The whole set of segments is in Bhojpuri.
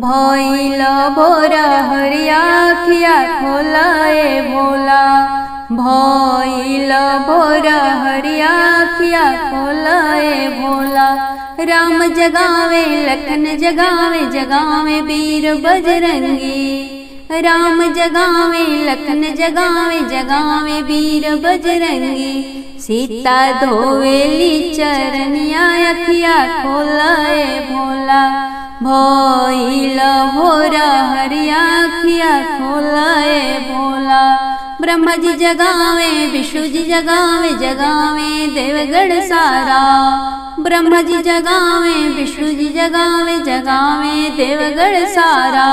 भइल भोर हरिया अखिया खोलाए भोला। भइल भोर हरिया अखिया खोलाए भोला। राम जगावे लखन जगावे जगावे वीर बजरंगी। राम जगावे लखन जगावे जगावे वीर बजरंगी। सीता धोवेली चरनिया अखिया खोलाए भोला। भइल भोर हरिया अखिया खोलाए भोला। ब्रह्मा जी जगावे विष्णु जी जगावे जगावे देवगढ़ सारा। ब्रह्मा जी जगावे विष्णु जी जगावे जगावे देवगढ़ सारा।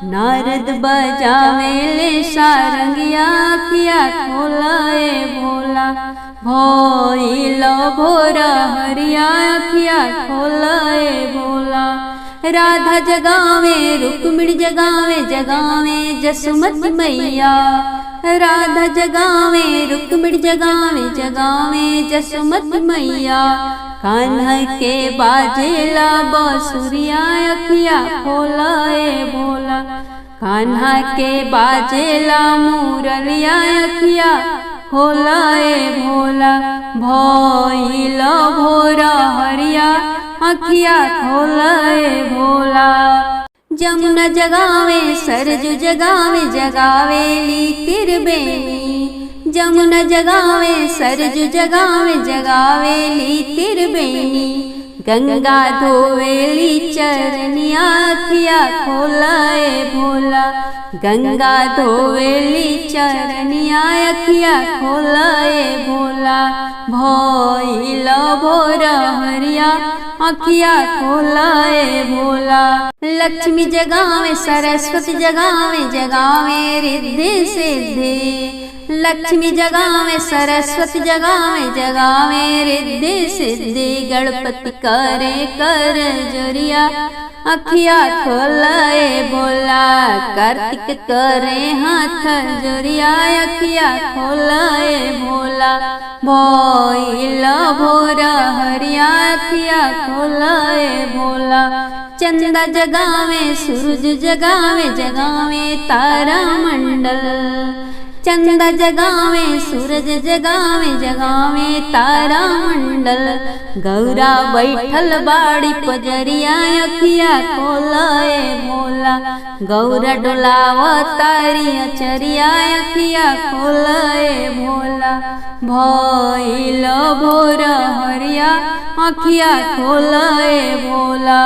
नारद बजावे ले सारंगिया अखिया खोलाए भोला। भइल भोर हरिया अखिया खोलाए भोला। राधा जगावे रुक्मिणी जगावे जगावे जसुमती मैया। राधा जगावे रुक्मिणी जगावे जगावे जसुमती मैया। कान्हा के बाजेला बांसुरिया अखिया खोलाए भोला। कान्हा के बाजेला मुरलिया अखिया खोलाए भोला। भइल भोर हरिया अखिया खोलाए भोला। जमुना जगावे सरजू जगावे जगावे ली तिरबेनी। जमुना जगावे सरजू जगावे जगावे ली तिरबेनी। गंगा धोवेली चरनिया अखिया खोलाए भोला। गंगा धोवेली चरनिया अखिया खोलाए भोला। भइल भोर हरिया अखिया खोलाए भोला। लक्ष्मी जगावे सरस्वती जगावे जगावे रिद्धि सिद्धि। लक्ष्मी जगावे सरस्वती जगावे जगावे रिद्धि सिद्धि। गणपति करे कर जोरिया अखिया खोलाए भोला। कार्तिक करे हाथ जोरिया अखिया खोलाए भोला। भइल भोर हरिया अखिया खोलाए भोला। चंदा जगावे सूरज जगावे जगावे तारा मंडल। चंदा जगावे सूरज जगावे जगावे तारा मंडल। गौरा बैठल बाड़ी पजरिया अखिया खोलाए भोला। गौरा डोलाव तारी अचरिया अखिया खोलाए भोला। भइल भोर हरिया अखिया खोलाए भोला।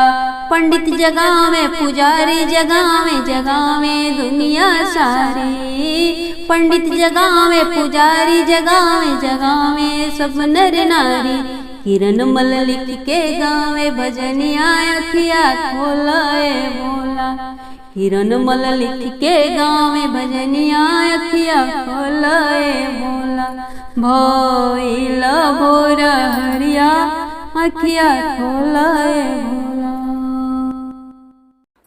पंडित जगावे पुजारी जगावे जगावे दुनिया सारी। पंडित जगावे पुजारी जगावे जगावे सब नर नारी। किरण मल लिख के गावे भजनिया अखिया खोलाए भोला। किरण मल लिख के गावे भजनिया अखिया खोलाए भोला। भइल भोर हरिया अखिया खोलाए भोला।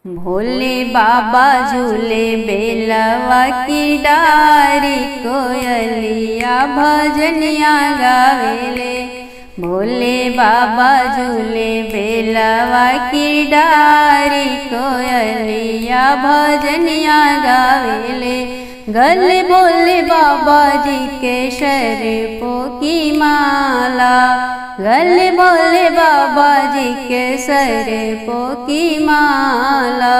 भोले बाबा झूले बेलवा की डारी। कोयलिया भजनिया गावेले। भोले बाबा झूले बेलवा की डारी। कोयलिया भजनिया गावेले। गले बोले बाबा जी के शरीफों की माला। गले बोले बाबा जी के शरीफों की माला।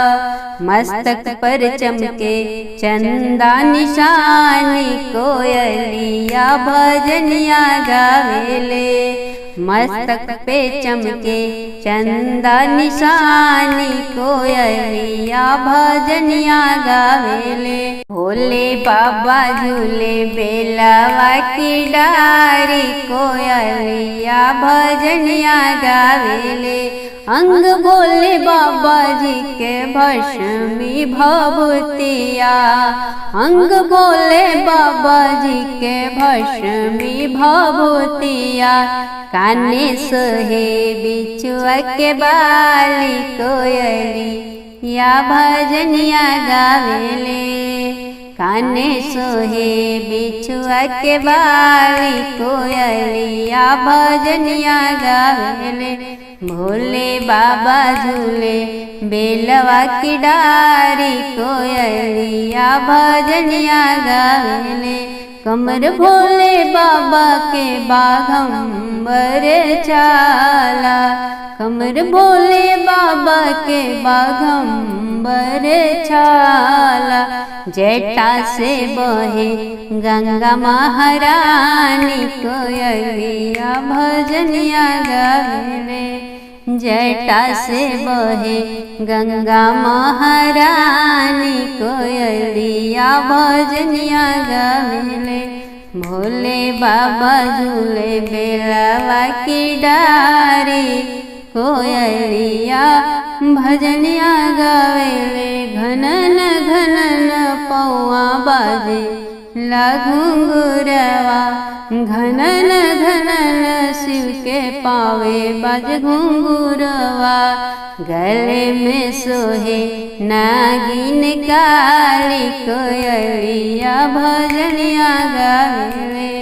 मस्तक पर चमके चंदा निशानी। कोयलिया भजनिया गावेले। मस्तक पे चमके चंदा निशानी। कोयलिया भजनिया गावेले। भोले बाबा झूले बेलवा की डारी। कोयलिया भजनिया गावेले। अंग भोले बाबा जी के भस्मी भभूतिया। अंग भोले बाबा जी के भस्मी भभूतिया। काने सोहे बिछुआ के बाली। कोयलिया भजनिया गावेले। काने सोहे बिछुआ के बाली। कोयलिया भजनिया गावेले। भोले बाबा झूले बेलवा की डारी, कोयलिया भजनिया गावेले। कमर भोले बाबा के बाघंबर चाला, कमर भोले बाबा के बाघंबर छाला। जटा से बहे गंगा महारानी, कोयलिया भजनिया गावेले। जटा से बहे गंगा महारानी, कोयलिया भजनिया गावेले। भोले बाबा झूले बेलवा की डारी, कोयलिया भजनिया गावेले। घनन घनन पौआ बाजे ला घुंघुरवा, घनन घनन शिव के पावे बाज घुंघुरवा। गले में सोहे नागिन काली, कोयलिया भजनिया गावेले।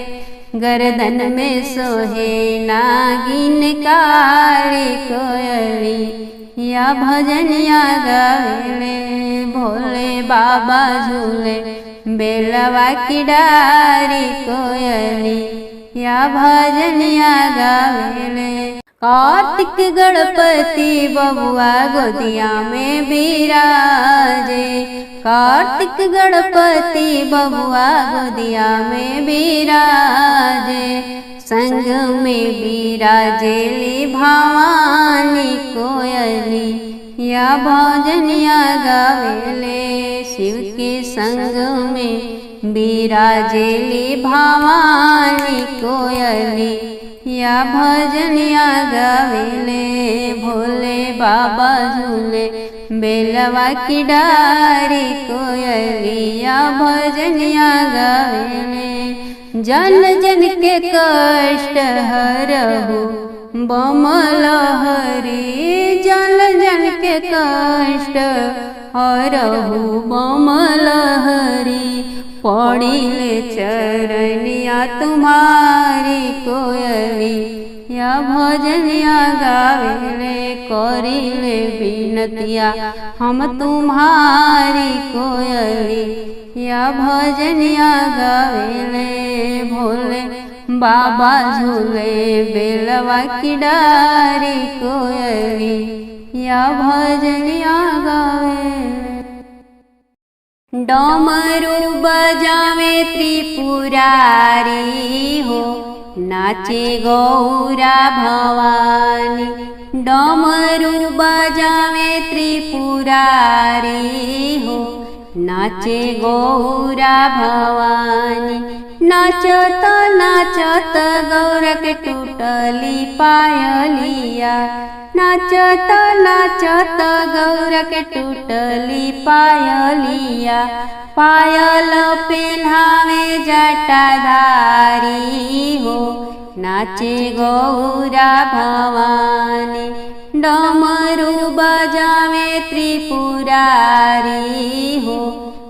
गर्दन में सोहे नागिन काली, कोयलिया भजनिया गावेले। भोले बाबा झूले बेलवा की डारी, कोयलिया भजनिया गावेले। कार्तिक गणपति बबुआ गोदिया में बिराजे, कार्तिक गणपति बबुआ गोदिया में बिराजे। संग में बिराजेली भवानी, कोयलिया भजनिया गावेले। शिव के संग में बिराजेली भवानी, कोयलिया भजनिया गावेले। भोले बाबा झूले बेलवा की डारी, कोयलिया भजनिया गावेले। जन जन के कष्ट हरहु बम लहरी, जन जन के कष्ट हरहु बम लहरी। पड़िले चरनिया तुम्हारी, कोयलिया भजनिया गावेले। करिले बिनतिया हम तुम्हारी, कोयलिया भजनिया गावेले। भोले बाबा झूले बेलवा की डारी, कोयलिया भजनिया गावेले। डमरू बजावे त्रिपुरारी हो, नाचे गौरा भवानी। डमरू बजावे त्रिपुरारी हो, नाचे गौरा भवानी। नाचत नाचत गौर के टूटली पायलिया, नाचत नाचत गौर के टूटली पायलिया। पायल पेन्हावे जटाधारी हो, नाचे गौरा भवानी। डमरू बजावे त्रिपुरारी हो,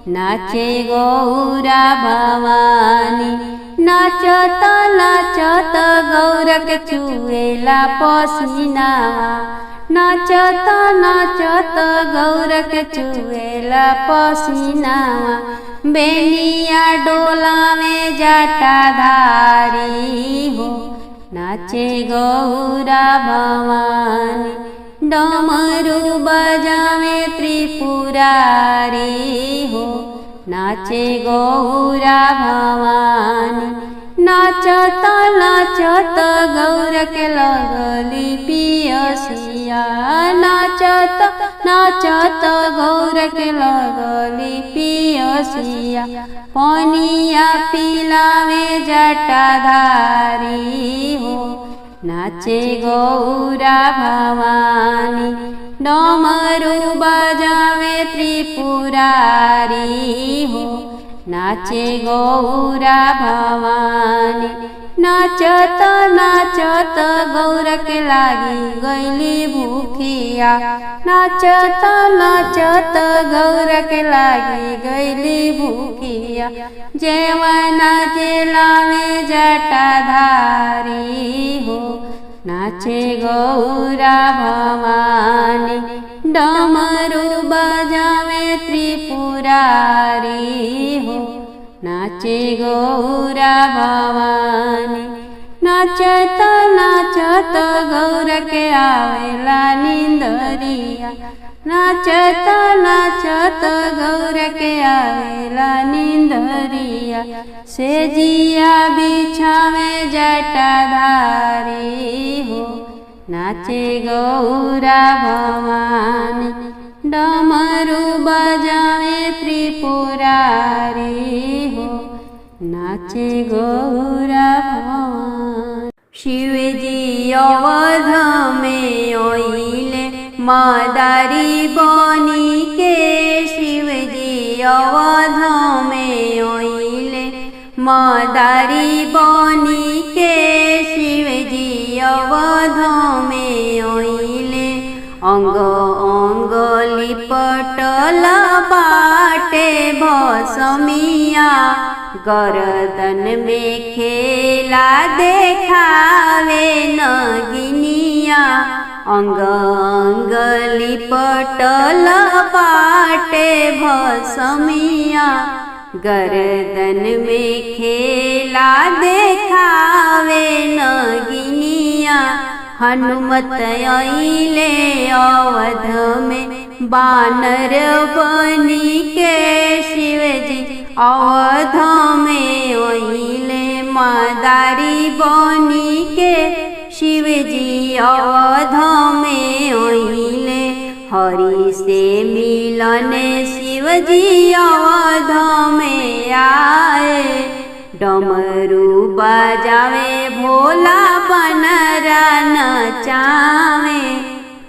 नाचे गौरा भवानी। नाचत नाचत गौर के चुएला पसीनावा, नाचत नाचत गौर के चुएला पसीनावा। बेनिया डोला में जटाधारी हो, नाचे गौरा भवानी। डमरू बजावे त्रिपुरारी हो, नाचे गौरा भवानी। नाचत नाचत गौर के लगली पियसिया, नाचत नाचत गौर के लगली पियसिया। पनिया पिलावे जटाधारी हो, नाचे गौरा भवानी। डमरू बजावे त्रिपुरारी हो, नाचे गौरा भवानी। नाचत नाचत गौर के लागी गईली भूखिया, नाचत नाचत गौर के लागी गईली भूखिया। जेवना जेला में जटाधारी हो, नाचे गौरा भवानी डमरू बजावे त्रिपुरारी हो। नाचे गौरा भवानी नाचत नाचत गौर के आवेला निंदरिया। नाचत नाचत गौर के आवेला निंदरिया। से जिया बिछावे जटाधारी हो। नाचे गौरा भवानी डमरू बजावे त्रिपुरारी हो। नाचे गौरा भवानी। शिवजी अवध में ओइले मदारी बनी के। शिवजी अवध में ओइले मदारी बनी के। शिवजी अवध में ओइले अंग अंग लिपटल बाटे भसमिया। गरदन में खेला देखावे नगिनिया। अंग अंग लिपटल बाटे भसमिया। गरदन में खेला देखावे नगिनिया। हनुमत आइले अवध में बानर बनी के। शिवजी अवध में आइले मदारी बनी के। शिवजी अवध में आइले हरि से मिलने। शिवजी अवध में आए डमरू बजावे भोला बनरा नचावे।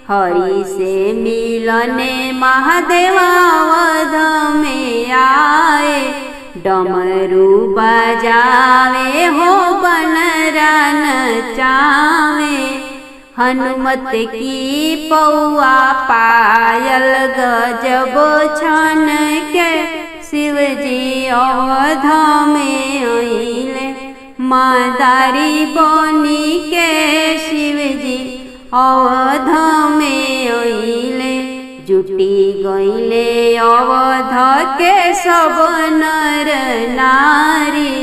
हरि से मिलने महादेव अवध में आए डमरू बजावे हो बनरा नचावे। हनुमत की पौआ पायल गजब छन के। शिवजी अवध में आइले मदारी बनी के। शिवजी अवध में आइले जुटी गइले अवध के सब नर नारी।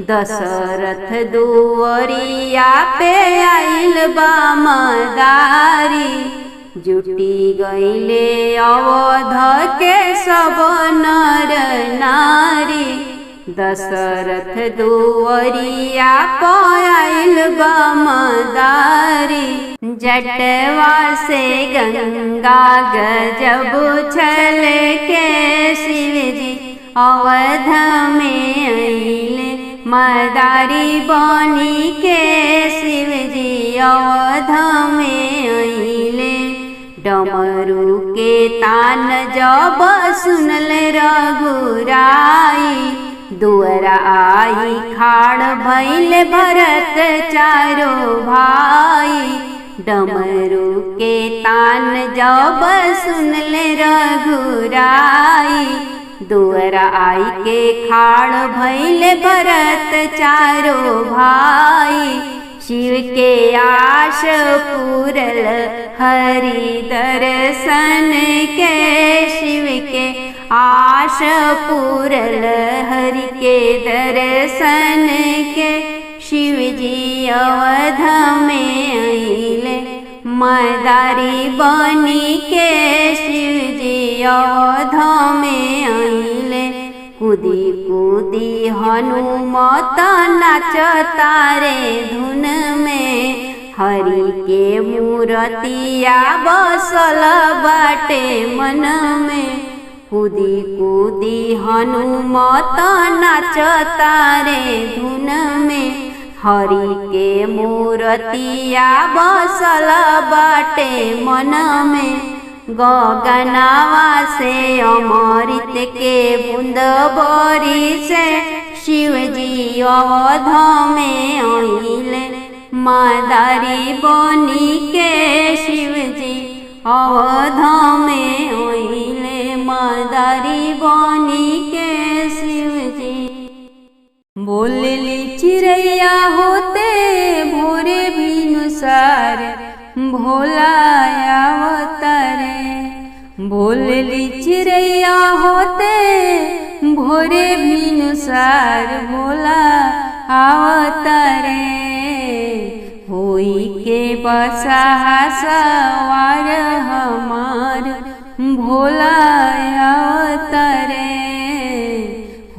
दशरथ दुवरिया पे आइल बा मदारी। जुटी गइले अवध के सब नर नारी। दशरथ दुवरिया पे आइल बा मदारी। जटवा से गंगा गजब छलके। शिवजी अवध में आइले मदारी बनी के। शिवजी अवध में आइले डमरू के तान जब सुनले रघुराई। दुअरा आई खाड़ भइल भरत चारो भाई। डमरू के तान जब सुनले रघुराई। दुअरा आई के खाड़ भइल भरत चारो भाई। शिव के आश पूरल हरि दर्शन के। शिव के आश पूरल हरि के दर्शन के। शिवजी अवध में आइले मदारी बनी के। शिवजी अवध में आइले कूदी कूदी हनुमत नाचता रे धुन में। हरि के मूर्तिया बसल बाटे मन में। कूदी कूदी हनुमत नाचता रे धुन में। हरि के मूर्तिया बसल बाटे मन में। गगनवा से अमृत के बूंद बरी से। शिवजी अवध में आइले मदारी बनी के। शिवजी अवध में आइले मदारी बनी के। शिवजी बोलली चिड़ैया होते भोरे भिनुसार। भोला अवतारे। बोलली चिड़ैया होते भोरे भिनुसार भोला अवतारे। होई के बसा सवार हमार भोला अवतारे।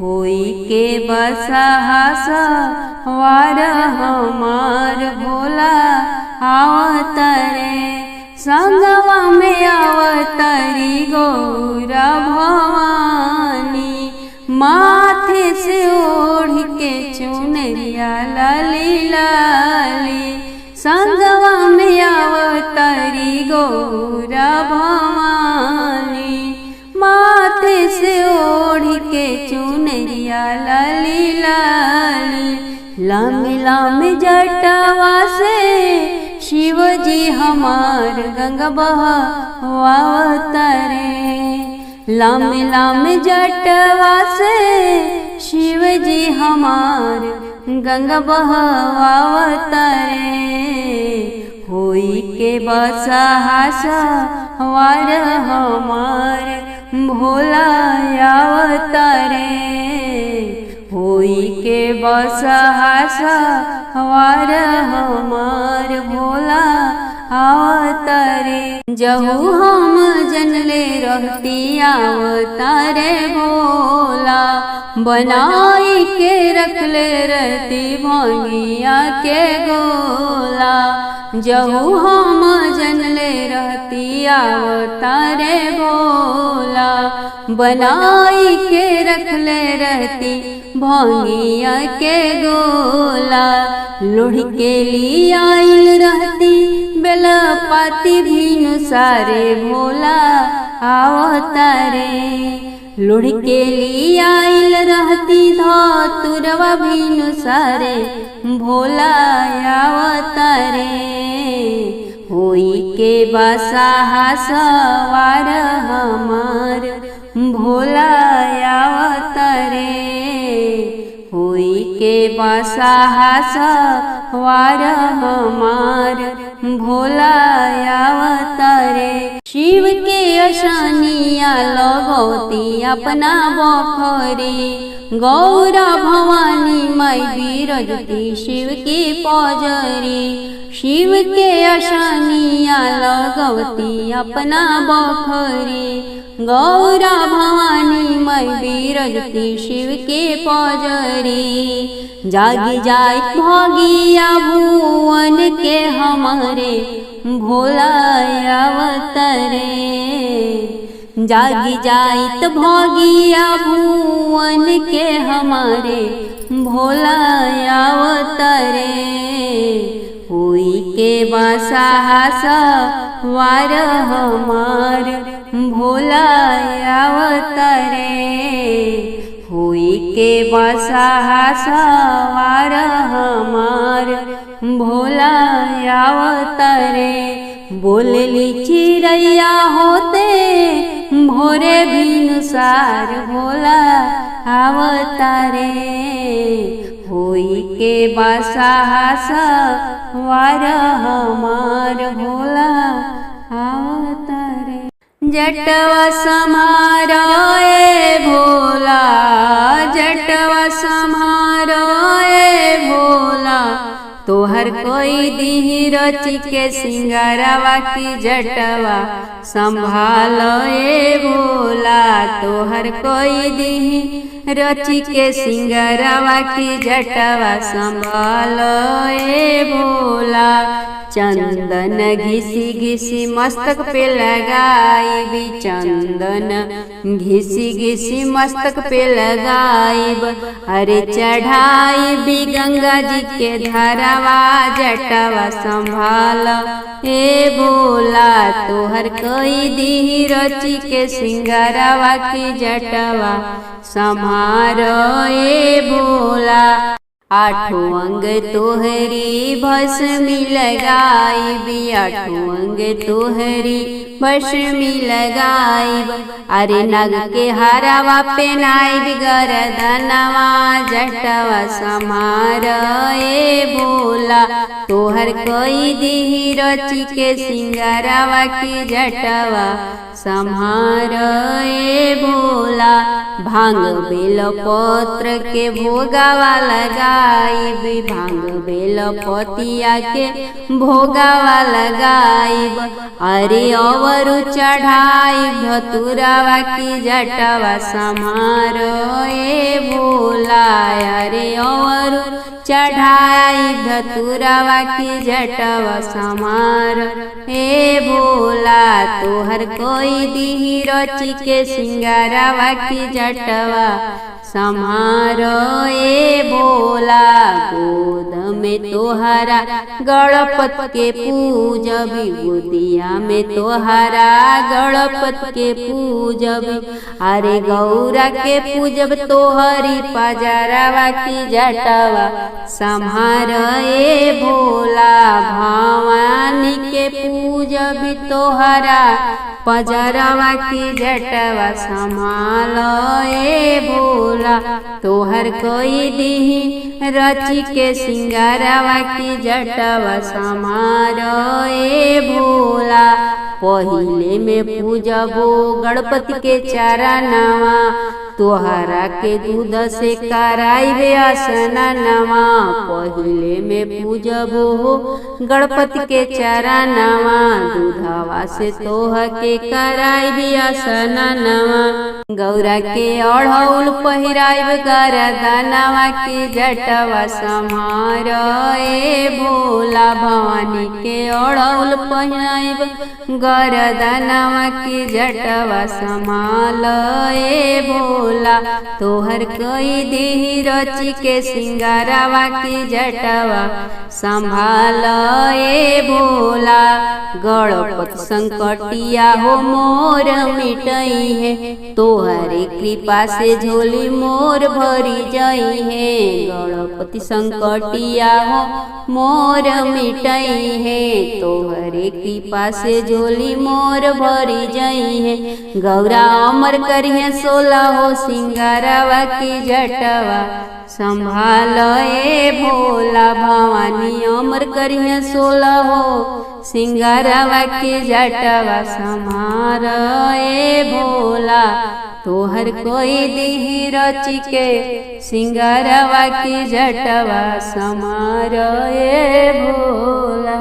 होई के बसा सवार हमार भोला अवतारे। संगवा में अवतारी गौरा भवानी। माथे से ओढ़ के चुनरिया लाली लाली। संगवा में अवतारी गौरा भवानी। माथे से ओढ़ के चुनरिया लाली लाली। लामी लामी जटवा से शिव जी हमार गंगा बहावतारे। लामी लामी जटवा से शिव जी हमार गंगा बहावतारे। होई के बसा सवार हमार भोला अवतारे। होई के बसा सवार हमार भोला अवतारे। जहु हम जनले रहती अवतारे भोला। बनाई के रखले रहती भंगिया के गोला। जहु हम जनले रहती अवतारे भोला। बनाई के रखले रहती भंगिया के गोला। लोढ़ के लिए आइल रहती बेलपाती भीनु सारे भोला अवतारे। लोढ़ के लिए आइल रहती धतुरवा भीनु सारे भोला अवतारे। होई के बसा सवार हमार भोला अवतारे। होई के बसा सवार हमार भोला अवतारे। शिव के अशनिया लगौती अपना बखरी। गौरा भवानी माई बिरजती शिव की पजरी। शिव के अशनिया लगौती अपना बखरी। गौरा भवानी माई बिरजती शिव के पजरी। जागी जाय भगिया भुवन के हमारे भोला अवतारे। जागी जाइत भगिया भुवन के हमारे भोला अवतारे। होई के बसा सवार हमार भोला अवतारे। होई के बसा सवार हमार भोला अवतारे। बोलली चिड़ैया होते भोरे भिनुसार भोला अवतारे। होई के बसा सवार हमार भोला अवतारे। जटवा समारो ए भोला। जटवा समारो ए भोला। तोहर कोई दिही रची के सिंगारवा की जटवा संभाल ए भोला। तोहर कोई दिही रची के सिंगारवा की जटवा संभाल ए भोला। चंदन घिसी घिसी मस्तक पे लगाई। चंदन घिसी घिसी मस्तक पे लगाई। अरे चढ़ाई भी गंगा जी के धरवा जटवा संभाल ए भोला। तोहर कोई दी रची के सिंगारवा की जटवा संभार ए भोला। आठों अंग तोहरी भस्मी लगाइबी, आठों अंग तोहरी भस्मी लगाइब। अरे नग के हरावा पेनाइब, गरदनवा जटवा समार ए भोला। तोहर कोई दिही रची के सिंगारवा की जटवा सम्हार ए भोला। भांग बेल पत्र के भोगावा लगाइब, भांग बेल पतिया के भोगावा लगाइब। अरे अवरु चढ़ाइब, धतुरावा की जटवा सम्हार ए भोला। अरे अवरु चढ़ाइब, धतुरावा की जटवा समार ए भोला। तोहर कोई दिही रची के सिंगारवा की जटवा सम्हार ए भोला। गोद में तोहरा गणपत के पूजबी, गोदिया में तोहरा गणपत के पूजबी। अरे गौरा के पूजब, तोहरी पजरवा की जटवा सम्हार ए भोला। भवानी के पूजबी, तोहरा पजरवा की जटवा संभाल ए भोला। तोहर कोई दिही रची के सिंगारवा की जटवा संभाल ए भोला। पहिले में पूजबो गणपति के चरणवा, तोहरा के दूध से कराइबे असननवा। पहिले में पूजबो गणपति के चरणवा, दूधवा से तोह के कराइबे असननवा। गौरा के अढ़ौल पहिराइब, गरदनवा के जटवा सम्हार ए भोला। भवानी के अढ़ौल पहिराइब, गरदनवा के जटवा संभाल ए भोला। तोहर कोई दिही रची के सिंगारवा की जटवा संभाल ए भोला। गणपत संकटिया हो मोर मिटई है, तोहरे कृपा से झोली मोर भरी जई है। गणपति संकटिया हो मोर मिटई है, तोहरे कृपा से झोली मोर भरी जई है। गौरा अमर करिए 16 हो सिंगारवा की जटवा संभाल ए भोला। भवानी अमर करिए 16 हो सिंगारवा की जटवा संभाल ए भोला। तोहर कोई दिही रची के सिंगारवा की जटवा संभाल ए भोला।